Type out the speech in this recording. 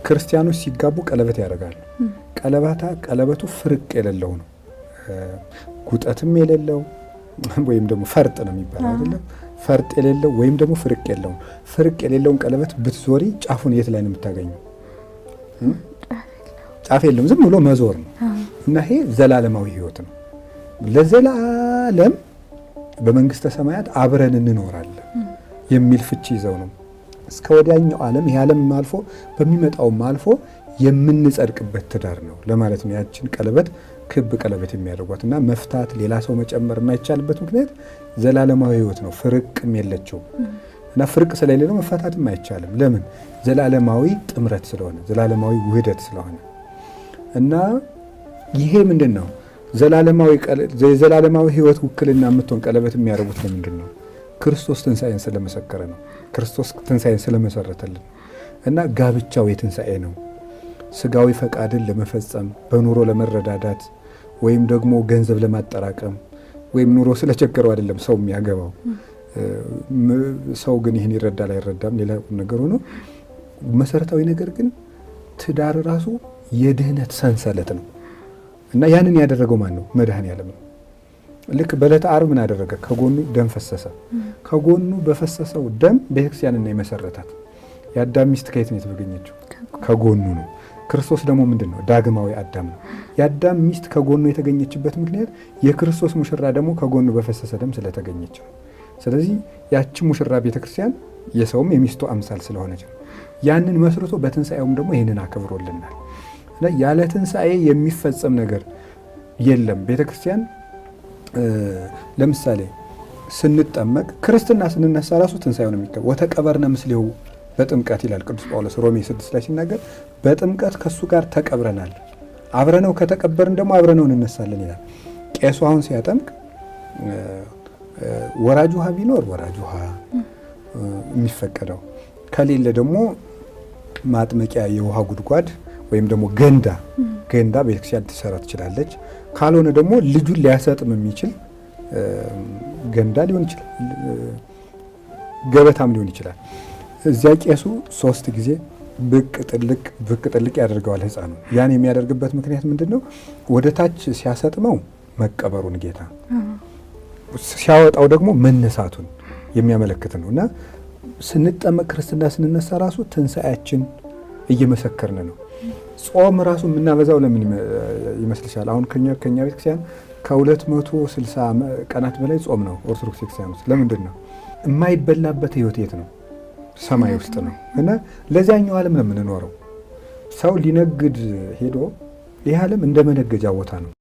ክርስቲያኖች ሲጋቡ ቀለበት ያደርጋሉ። ቀለበቱ ፍርቅ የሌለው ነው፣ ጉጠትም የሌለው ወይም ደግሞ ፈርጥ ነው የሚባለው አይደለም። ፈርጥ የሌለው ወይም ደግሞ ፍርቅ የሌለው። ፍርቅ የሌለውን ቀለበት ብትዞሪ ጫፉን የት ላይ ነው የምታገኘው? ጫፍ የለውም፣ ዝም ብሎ መዞር ነው። እና ይሄ ዘላለማዊ ህይወት ነው። ለዘላለም በመንግስተ ሰማያት አብረን እንኖራለን የሚል ፍቺ ይዘው ነው እስከ ወዲያኛው ዓለም ይሄ ዓለም አልፎ በሚመጣውም አልፎ የምንጸድቅበት ትዳር ነው ለማለት ነው። ያችን ቀለበት ክብ ቀለበት የሚያደርጓትና መፍታት ሌላ ሰው መጨመር የማይቻልበት ምክንያት ዘላለማዊ ህይወት ነው። ፍርቅም የለችው እና ፍርቅ ስለሌለው መፈታትም አይቻልም። ለምን? ዘላለማዊ ጥምረት ስለሆነ፣ ዘላለማዊ ውህደት ስለሆነ። እና ይሄ ምንድን ነው? ዘላለማዊ ህይወት ውክልና የምትሆን ቀለበት የሚያደርጉት ለምንድን ነው? ክርስቶስ ትንሣኤን ስለመሰከረ ነው። ክርስቶስ ትንሣኤን ስለመሰረተልን እና ጋብቻው የትንሣኤ ነው። ስጋዊ ፈቃድን ለመፈጸም በኑሮ ለመረዳዳት ወይም ደግሞ ገንዘብ ለማጠራቀም ወይም ኑሮ ስለቸገረው አይደለም ሰው የሚያገባው። ሰው ግን ይህን ይረዳል አይረዳም ሌላ ነገር ሆኖ፣ መሰረታዊ ነገር ግን ትዳር ራሱ የድህነት ሰንሰለት ነው። እና ያንን ያደረገው ማን ነው? መድኃኔዓለም ነው። ልክ በዕለተ ዓርብ ምን አደረገ? ከጎኑ ደም ፈሰሰ። ከጎኑ በፈሰሰው ደም ቤተክርስቲያንን ነው የመሰረታት። የአዳም ሚስት ከየት ነው የተገኘችው? ከጎኑ ነው። ክርስቶስ ደግሞ ምንድን ነው? ዳግማዊ አዳም ነው። የአዳም ሚስት ከጎኑ የተገኘችበት ምክንያት የክርስቶስ ሙሽራ ደግሞ ከጎኑ በፈሰሰ ደም ስለተገኘች ነው። ስለዚህ ያቺ ሙሽራ ቤተክርስቲያን የሰውም የሚስቱ አምሳል ስለሆነች ነው። ያንን መስርቶ በትንሣኤውም ደግሞ ይህንን አክብሮልናል። እና ያለ ትንሣኤ የሚፈጸም ነገር የለም። ቤተክርስቲያን ለምሳሌ ስንጠመቅ ክርስትና ስንነሳ ራሱ ትንሣኤው ነው የሚከበር። ወተቀበርነ ምስሌሁ በጥምቀት ይላል ቅዱስ ጳውሎስ ሮሜ 6 ላይ ሲናገር፣ በጥምቀት ከሱ ጋር ተቀብረናል፣ አብረነው ከተቀበርን ደግሞ አብረነው እንነሳለን ይላል። ቄሱ አሁን ሲያጠምቅ ወራጅ ውሃ ቢኖር ወራጅ ውሃ የሚፈቀደው ከሌለ ደግሞ ማጥመቂያ የውሃ ጉድጓድ ወይም ደግሞ ገንዳ ቤተክርስቲያን ትሰራ ትችላለች። ካልሆነ ደግሞ ልጁን ሊያሰጥም የሚችል ገንዳ ሊሆን ይችላል፣ ገበታም ሊሆን ይችላል። እዚያ ቄሱ 3 ጊዜ ብቅ ጥልቅ ያደርገዋል ህፃኑ። ያን የሚያደርግበት ምክንያት ምንድን ነው? ወደ ታች ሲያሰጥመው መቀበሩን ጌታ፣ ሲያወጣው ደግሞ መነሳቱን የሚያመለክት ነው። እና ስንጠመቅ ክርስትና ስንነሳ ራሱ ትንሣኤያችን እየመሰከርን ነው። ጾም ራሱ የምናበዛው ለምን ይመስልሻል? አሁን ከኛ ቤተክርስቲያን ከ260 ቀናት በላይ ጾም ነው ኦርቶዶክስ ቤተክርስቲያን ውስጥ። ለምንድን ነው? የማይበላበት ህይወት የት ነው? ሰማይ ውስጥ ነው። እና ለዚያኛው ዓለም ነው የምንኖረው። ሰው ሊነግድ ሄዶ ይህ ዓለም እንደ መነገጃ ቦታ ነው።